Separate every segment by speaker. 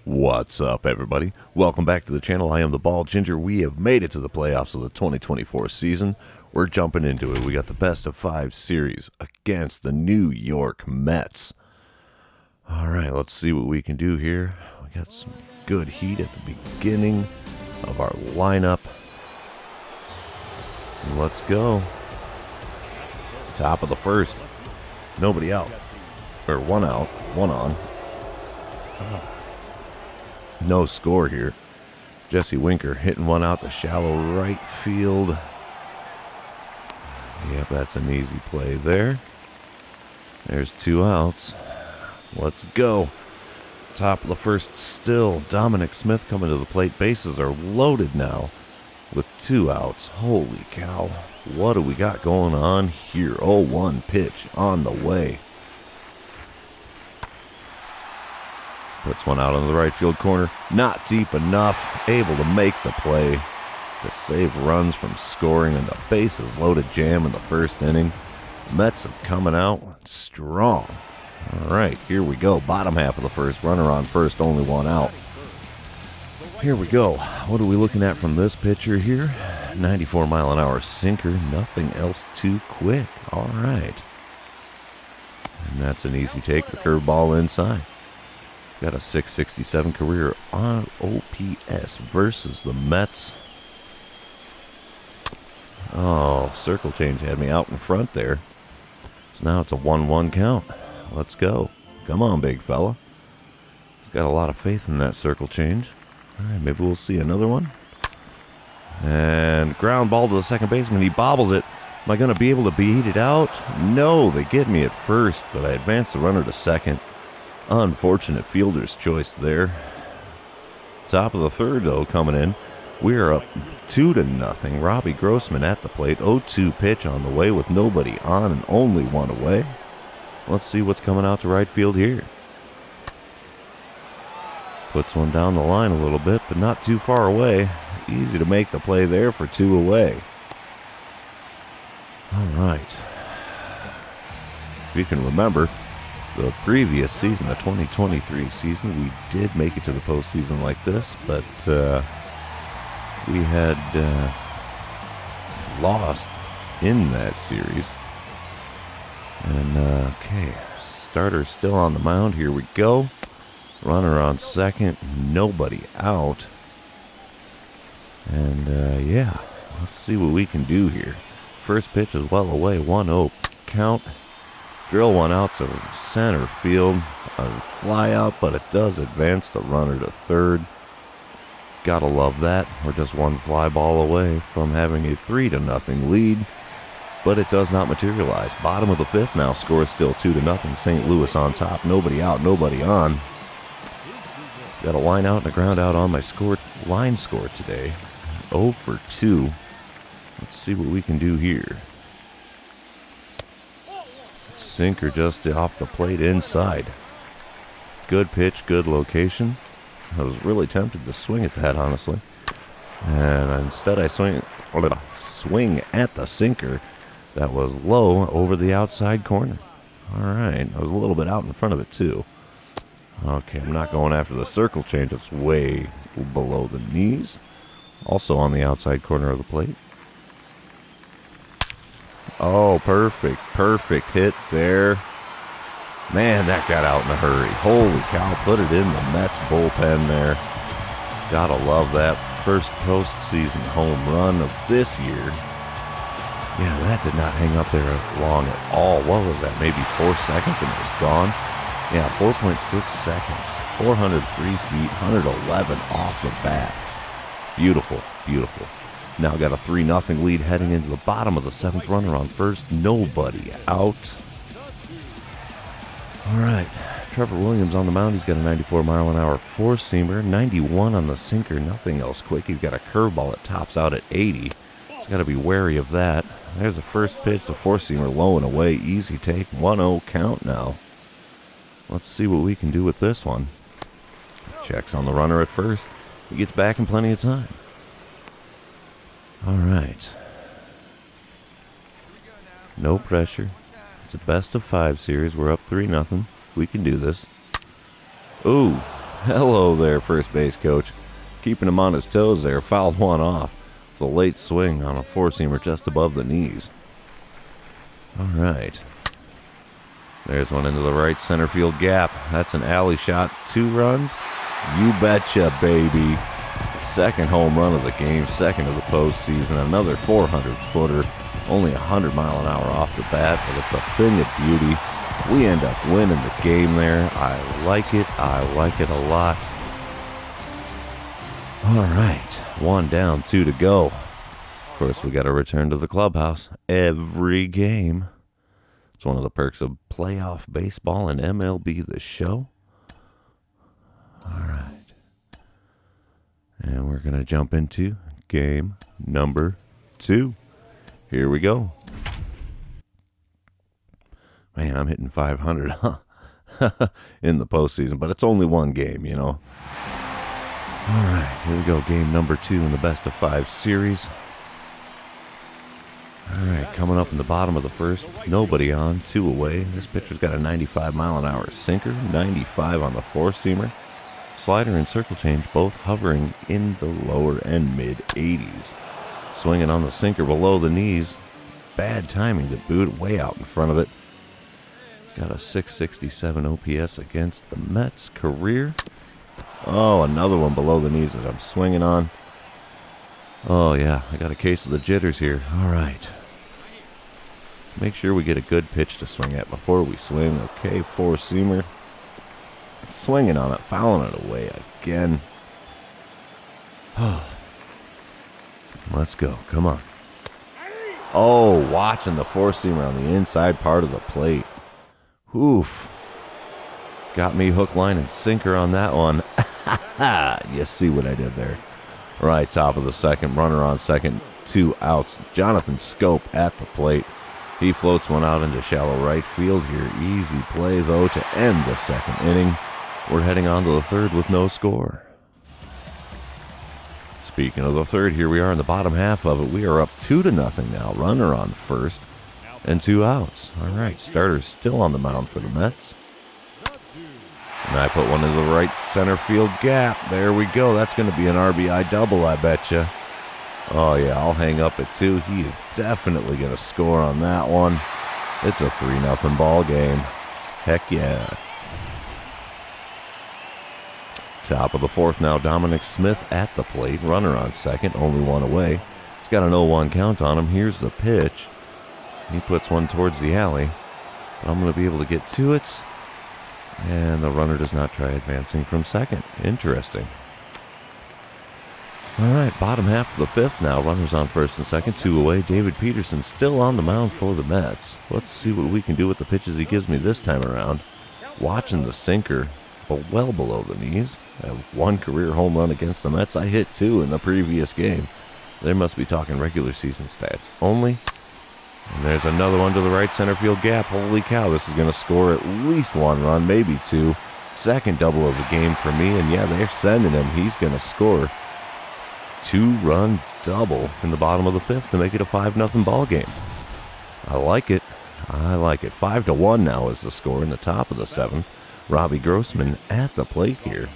Speaker 1: What's up, everybody? Welcome back to the channel. I am the Ball Ginger. We have made it to the playoffs of the 2024 season. We're jumping into it. We got the best of 5 series against the New York Mets. All right, let's see what we can do here. We got some good heat at the beginning of our lineup. Let's go. Top of the first. Nobody out. Or one out, one on. No score here. Jesse Winker hitting one out the shallow right field. Yep, that's an easy play there. There's 2 outs. Let's go. Top of the first still. Dominic Smith coming to the plate. Bases are loaded now with 2 outs. Holy cow. What do we got going on here? 0-1 pitch on the way. Puts one out on the right field corner. Not deep enough. Able to make the play to save runs from scoring in the bases loaded jam in the first inning. Mets are coming out strong. All right, here we go. Bottom half of the first. Runner on first, only 1 out. Here we go. What are we looking at from this pitcher here? 94-mile-an-hour sinker. Nothing else too quick. All right. And that's an easy take. The curveball inside. Got a .667 career on OPS versus the Mets. Oh, circle change had me out in front there. So now it's a 1-1 count. Let's go. Come on, big fella. He's got a lot of faith in that circle change. All right, maybe we'll see another one. And ground ball to the second baseman. He bobbles it. Am I going to be able to beat it out? No, they get me at first, but I advance the runner to second. Unfortunate fielder's choice there. Top of the third, though, coming in. We are up 2-0. Robbie Grossman at the plate. 0-2 pitch on the way with nobody on and only 1 away. Let's see what's coming out to right field here. Puts one down the line a little bit, but not too far away. Easy to make the play there for 2 away. All right. If you can remember, the previous season, the 2023 season, we did make it to the postseason like this, but we had lost in that series. And, okay, starter still on the mound. Here we go. Runner on second, nobody out. And, yeah, let's see what we can do here. First pitch is well away, 1-0 count. Drill one out to center field. A fly out, but it does advance the runner to third. Gotta love that. We're just 1 fly ball away from having a 3-0 lead, but it does not materialize. Bottom of the 5th now. Score is still 2-0. St. Louis on top. Nobody out, nobody on. Got a line out and a ground out on my line score today. 0 for 2. Let's see what we can do here. Sinker just off the plate inside. Good pitch, good location. I was really tempted to swing at that, honestly. And instead I swing at the sinker that was low over the outside corner. All right, I was a little bit out in front of it too. Okay, I'm not going after the circle change. It's way below the knees. Also on the outside corner of the plate. Oh, perfect hit there. Man, that got out in a hurry. Holy cow, put it in the Mets bullpen there. Gotta love that. First postseason home run of this year. Yeah, that did not hang up there long at all. What was that, maybe 4 seconds and it was gone? Yeah, 4.6 seconds. 403 feet, 111 off the bat. Beautiful, beautiful. Now got a 3-0 lead heading into the bottom of the 7th. Runner on first. Nobody out. All right. Trevor Williams on the mound. He's got a 94-mile-an-hour four-seamer. 91 on the sinker. Nothing else quick. He's got a curveball that tops out at 80. He's got to be wary of that. There's a first pitch. The four-seamer low and away. Easy take. 1-0 count now. Let's see what we can do with this one. Checks on the runner at first. He gets back in plenty of time. All right. No pressure. It's a best of 5 series. We're up 3-0. We can do this. Ooh, Hello there, first base coach. Keeping him on his toes there, fouled one off with a late swing on a four-seamer just above the knees. All right. There's one into the right center field gap. That's an alley shot. 2 runs? You betcha, baby. Second home run of the game, second of the postseason. Another 400-footer. Only 100 mile an hour off the bat, but it's a thing of beauty. We end up winning the game there. I like it. I like it a lot. All right. 1 down, 2 to go. Of course, we got to return to the clubhouse every game. It's one of the perks of playoff baseball and MLB The Show. All right. And we're going to jump into game number 2. Here we go. Man, I'm hitting 500, huh? In the postseason, but it's only one game, you know. All right, here we go. Game number 2 in the best of 5 series. All right, coming up in the bottom of the first. Nobody on, 2 away. This pitcher's got a 95 mile an hour sinker, 95 on the four-seamer. Slider and circle change both hovering in the lower and mid-80s. Swinging on the sinker below the knees. Bad timing to boot way out in front of it. Got a 667 OPS against the Mets career. Oh, another one below the knees that I'm swinging on. Oh, yeah, I got a case of the jitters here. All right. Make sure we get a good pitch to swing at before we swing. Okay, four-seamer. Swinging on it, fouling it away again. Let's go. Come on. Oh, watching the four-seamer on the inside part of the plate. Oof. Got me hook, line, and sinker on that one. You see what I did there. Right, top of the second. Runner on second. 2 outs. Jonathan Scope at the plate. He floats one out into shallow right field here. Easy play, though, to end the second inning. We're heading on to the third with no score. Speaking of the third, here we are in the bottom half of it. We are up 2-0 now. Runner on first and 2 outs. All right, starter's still on the mound for the Mets. And I put one in the right center field gap. There we go. That's going to be an RBI double, I betcha. Oh, yeah, I'll hang up at 2. He is definitely going to score on that one. It's a 3-0 ball game. Heck yeah. Top of the fourth now, Dominic Smith at the plate. Runner on second, only 1 away. He's got an 0-1 count on him. Here's the pitch. He puts one towards the alley. But I'm going to be able to get to it. And the runner does not try advancing from second. Interesting. All right, bottom half of the fifth now. Runners on first and second, 2 away. David Peterson still on the mound for the Mets. Let's see what we can do with the pitches he gives me this time around. Watching the sinker, but well below the knees. I have 1 career home run against the Mets. I hit 2 in the previous game. They must be talking regular season stats only. And there's another one to the right center field gap. Holy cow, this is going to score at least 1 run, maybe 2. Second double of the game for me, and yeah, they're sending him. He's going to score. 2-run double in the bottom of the fifth to make it a 5-0 ball game. I like it. I like it. 5-1 now is the score in the top of the seventh. Robbie Grossman at the plate here.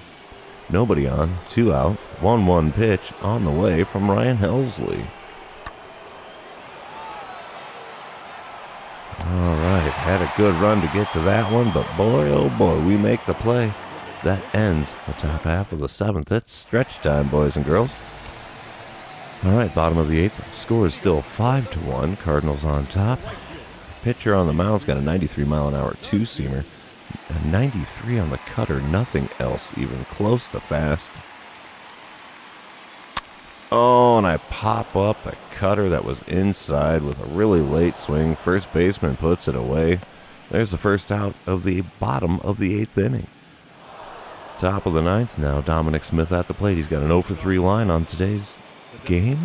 Speaker 1: Nobody on, 2 out, 1-1 pitch on the way from Ryan Helsley. All right, had a good run to get to that one, but boy, oh boy, we make the play. That ends the top half of the seventh. It's stretch time, boys and girls. All right, bottom of the eighth. Score is still 5-1. Cardinals on top. Pitcher on the mound's got a 93 mile an hour two-seamer. A 93 on the cutter. Nothing else even close to fast. Oh, and I pop up a cutter that was inside with a really late swing. First baseman puts it away. There's the first out of the bottom of the eighth inning. Top of the ninth now. Dominic Smith at the plate. He's got an 0-for-3 line on today's game.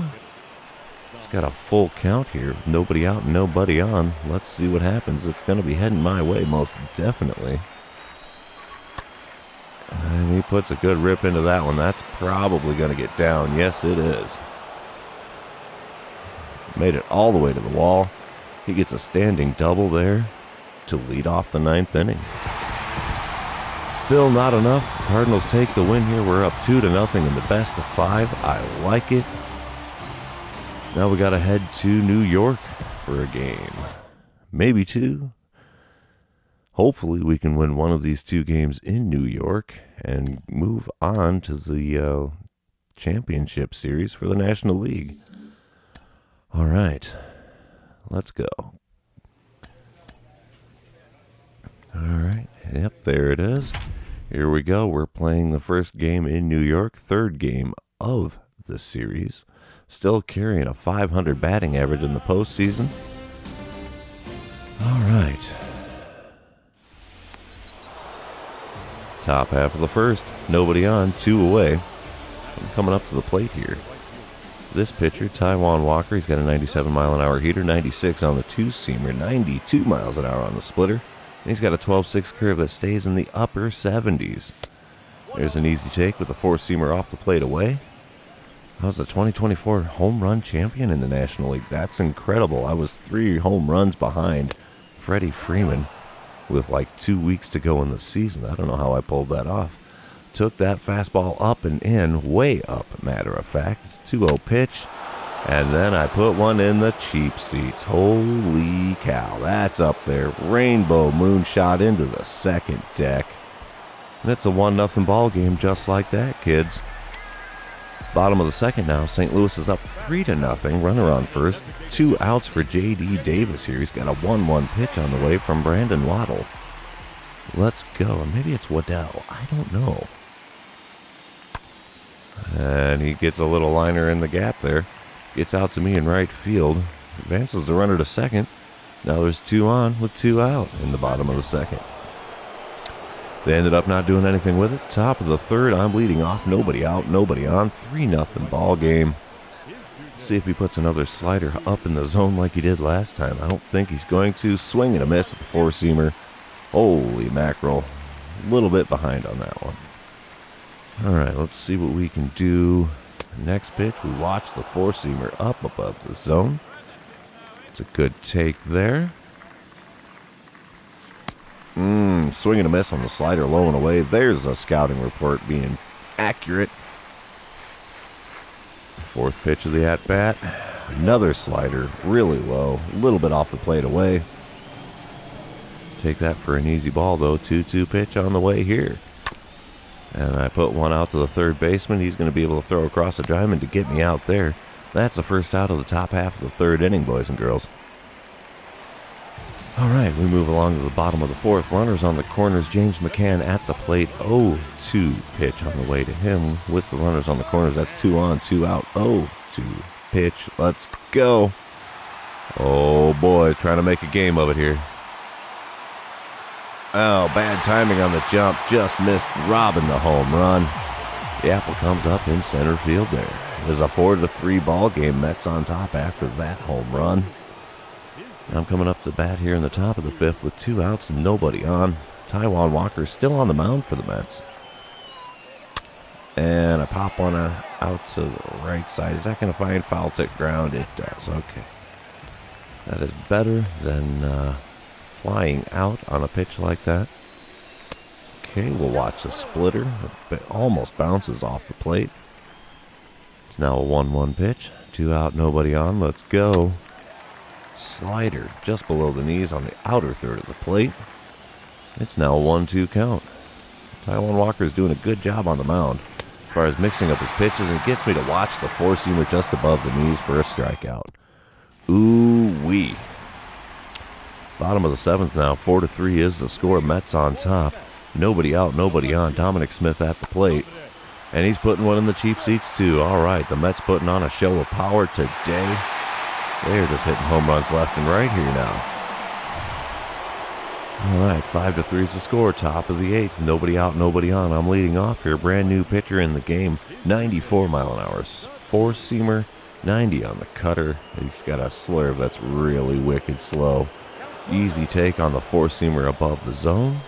Speaker 1: He's got a full count here. Nobody out and nobody on. Let's see what happens. It's going to be heading my way most definitely. And he puts a good rip into that one. That's probably going to get down. Yes, it is. Made it all the way to the wall. He gets a standing double there to lead off the ninth inning. Still not enough Cardinals take the win here. We're up 2-0 in the best of 5. I like it. Now we got to head to New York for a game. Maybe 2. Hopefully we can win one of these 2 games in New York and move on to the championship series for the National League. All right, let's go. All right, yep, there it is. Here we go. We're playing the first game in New York, 3rd game of the series. Still carrying a .500 batting average in the postseason. All right. Top half of the first, nobody on, 2 away. I'm coming up to the plate here. This pitcher, Taijuan Walker, he's got a 97-mile-an-hour heater, 96 on the 2-seamer, 92 miles an hour on the splitter. And he's got a 12-6 curve that stays in the upper 70s. There's an easy take with the 4-seamer off the plate away. I was the 2024 home run champion in the National League. That's incredible. I was 3 home runs behind Freddie Freeman with like 2 weeks to go in the season. I don't know how I pulled that off. Took that fastball up and in, way up, matter of fact. It's 2-0 pitch, and then I put one in the cheap seats. Holy cow, that's up there. Rainbow moonshot into the second deck. And it's a 1-0 ball game just like that, kids. Bottom of the second now, St. Louis is up 3-0. Runner on first. 2 outs for J.D. Davis here. He's got a 1-1 pitch on the way from Brandon Waddle. Let's go. Maybe it's Waddell. I don't know. And he gets a little liner in the gap there. Gets out to me in right field. Advances the runner to second. Now there's 2 on with 2 out in the bottom of the second. They ended up not doing anything with it. Top of the third, I'm leading off. Nobody out, nobody on. 3-0 ball game. See if he puts another slider up in the zone like he did last time. I don't think he's going to. Swing and a miss at the 4-seamer. Holy mackerel. A little bit behind on that one. All right, let's see what we can do. Next pitch, we watch the 4-seamer up above the zone. It's a good take there. Swing and a miss on the slider, low and away. There's a scouting report being accurate. 4th pitch of the at-bat. Another slider, really low. A little bit off the plate away. Take that for an easy ball, though. 2-2 pitch on the way here. And I put one out to the 3rd baseman. He's going to be able to throw across the diamond to get me out there. That's the first out of the top half of the 3rd inning, boys and girls. All right, we move along to the bottom of the 4th. Runners on the corners. James McCann at the plate. 0-2 pitch on the way to him with the runners on the corners. That's 2 on, 2 out. 0-2 pitch. Let's go. Oh, boy, trying to make a game of it here. Oh, bad timing on the jump. Just missed robbing the home run. The apple comes up in center field there. It was a 4-3 ball game. Mets on top after that home run. I'm coming up to bat here in the top of the 5th with 2 outs and nobody on. Taijuan Walker still on the mound for the Mets. And I pop one out to the right side. Is that going to find foul tip ground? It does. Okay. That is better than flying out on a pitch like that. Okay, we'll watch the splitter. It almost bounces off the plate. It's now a 1-1 pitch. 2 out, nobody on. Let's go. Slider just below the knees on the outer third of the plate. It's now a 1-2 count. Taijuan Walker is doing a good job on the mound as far as mixing up his pitches, and gets me to watch the 4-seamer just above the knees for a strikeout. Ooh-wee. Bottom of the 7th now. 4-3 is the score. Mets on top. Nobody out, nobody on. Dominic Smith at the plate. And he's putting one in the cheap seats too. All right, the Mets putting on a show of power today. They're just hitting home runs left and right here now. All right, 5-3 is the score. Top of the 8th. Nobody out, nobody on. I'm leading off here. Brand new pitcher in the game. 94 mile an hour. 4-seamer. 90 on the cutter. He's got a slurve that's really wicked slow. Easy take on the 4-seamer above the zone.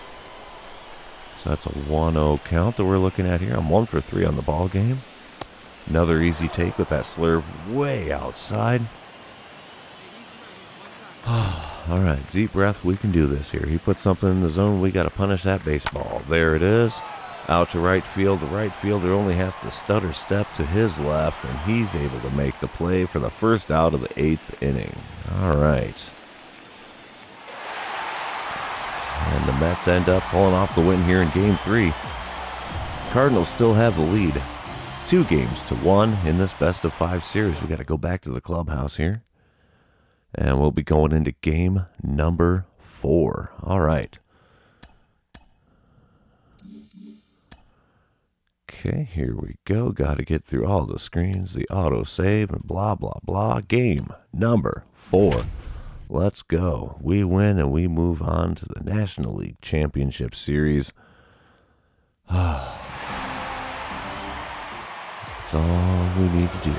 Speaker 1: So that's a 1-0 count that we're looking at here. I'm 1 for 3 on the ball game. Another easy take with that slurve way outside. All right, deep breath. We can do this here. He puts something in the zone. We got to punish that baseball. There it is. Out to right field. The right fielder only has to stutter step to his left, and he's able to make the play for the first out of the 8th inning. All right. And the Mets end up pulling off the win here in Game 3. Cardinals still have the lead. 2-1 in this best-of-5 series. We got to go back to the clubhouse here. And we'll be going into game number 4. All right. Okay, here we go. Got to get through all the screens, the auto-save, and blah, blah, blah. Game number 4. Let's go. We win and we move on to the National League Championship Series. That's all we need to do.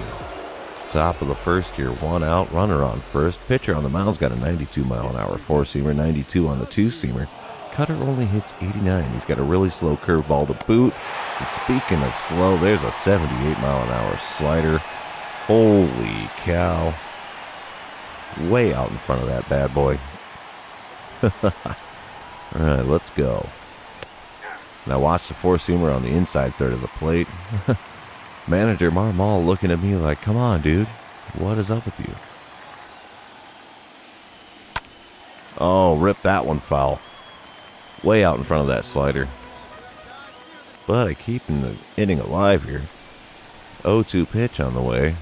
Speaker 1: Top of the first here, 1 out, runner on first. Pitcher on the mound's got a 92-mile-an-hour four-seamer, 92 on the two-seamer. Cutter only hits 89. He's got a really slow curveball to boot. And speaking of slow, there's a 78-mile-an-hour slider. Holy cow. Way out in front of that bad boy. All right, let's go. Now watch the four-seamer on the inside third of the plate. Manager Marmol looking at me like, come on, dude. What is up with you? Oh, rip that one foul. Way out in front of that slider. But keeping the inning alive here. 0-2 pitch on the way.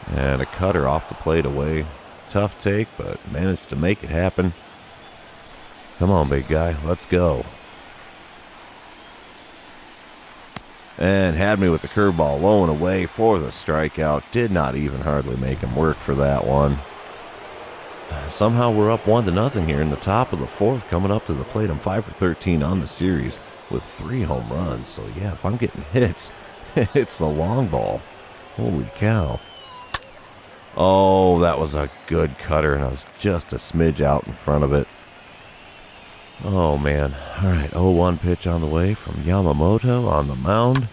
Speaker 1: And a cutter off the plate away. Tough take, but managed to make it happen. Come on, big guy. Let's go. And had me with the curveball low and away for the strikeout. Did not even hardly make him work for that one. Somehow we're up 1-0 here in the top of the 4th. Coming up to the plate, I'm 5 for 13 on the series with 3 home runs. So yeah, if I'm getting hits, it's the long ball. Holy cow. Oh, that was a good cutter, and I was just a smidge out in front of it. Oh, man. All right, 0-1 pitch on the way from Yamamoto on the mound.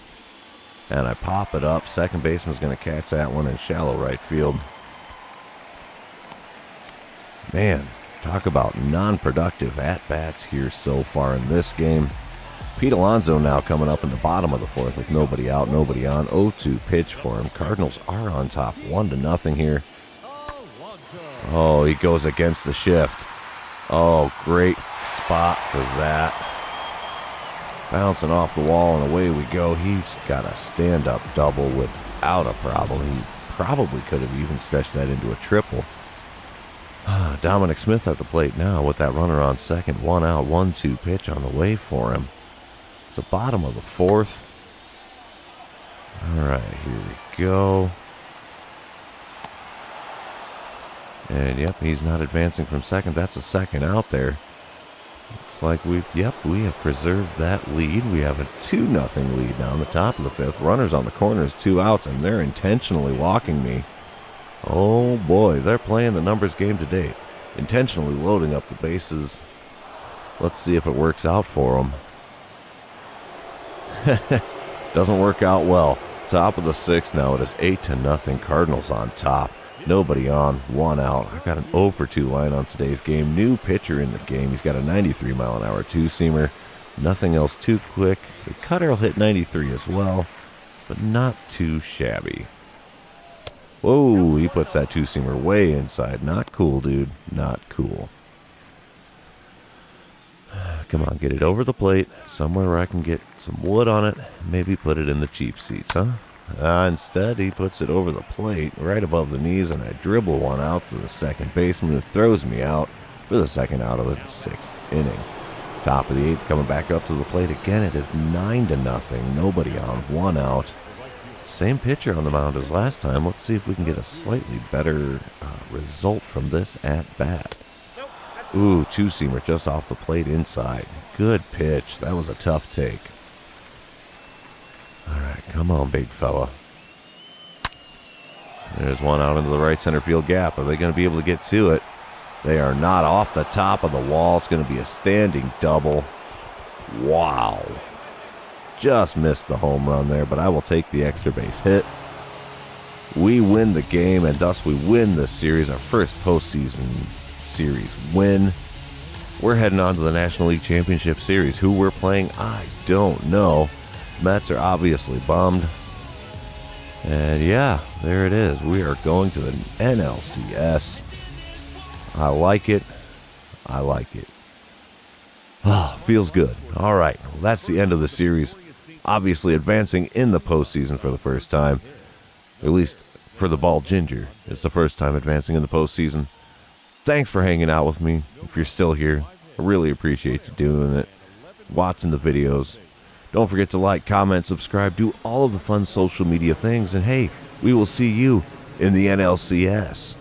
Speaker 1: And I pop it up. Second baseman's going to catch that one in shallow right field. Man, talk about non-productive at-bats here so far in this game. Pete Alonso now coming up in the bottom of the 4th with nobody out, nobody on. 0-2 pitch for him. Cardinals are on top 1-0 here. Oh, he goes against the shift. Oh, great spot for that. Bouncing off the wall and away we go. He's got a stand-up double without a problem. He probably could have even stretched that into a triple. Dominic Smith at the plate now with that runner on second. 1 out, 1-2 pitch on the way for him. It's the bottom of the 4th. All right, here we go. And yep, he's not advancing from second. That's a second out there. Looks like we have preserved that lead. We have a 2-0 lead now in the top of the 5th. Runners on the corners, 2 outs, and they're intentionally walking me. Oh boy, they're playing the numbers game to date. Intentionally loading up the bases. Let's see if it works out for them. Doesn't work out well. Top of the 6th now. It is 8-0. Cardinals on top. Nobody on, 1 out. I've got an 0-for-2 line on today's game. New pitcher in the game. He's got a 93-mile-an-hour two-seamer. Nothing else too quick. The cutter will hit 93 as well, but not too shabby. Whoa, he puts that two-seamer way inside. Not cool, dude. Not cool. Come on, get it over the plate. Somewhere where I can get some wood on it. Maybe put it in the cheap seats, huh? Instead, he puts it over the plate, right above the knees, and I dribble one out to the second baseman who throws me out for the second out of the 6th inning. Top of the 8th, coming back up to the plate again. It is 9-0. Nobody on, 1 out. Same pitcher on the mound as last time. Let's see if we can get a slightly better result from this at-bat. Ooh, two-seamer just off the plate inside. Good pitch. That was a tough take. All right, come on, big fella. There's one out into the right center field gap. Are they going to be able to get to it? They are not. Off the top of the wall. It's going to be a standing double. Wow. Just missed the home run there, but I will take the extra base hit. We win the game, and thus we win this series, our first postseason series win. We're heading on to the National League Championship Series. Who we're playing, I don't know. Mets are obviously bummed. And yeah, there it is. We are going to the NLCS. I like it. I like it. Ah, feels good. All right, well, that's the end of the series. Obviously advancing in the postseason for the first time. At least for the Ball Ginger. It's the first time advancing in the postseason. Thanks for hanging out with me. If you're still here, I really appreciate you doing it. Watching the videos. Don't forget to like, comment, subscribe, do all of the fun social media things. And hey, we will see you in the NLCS.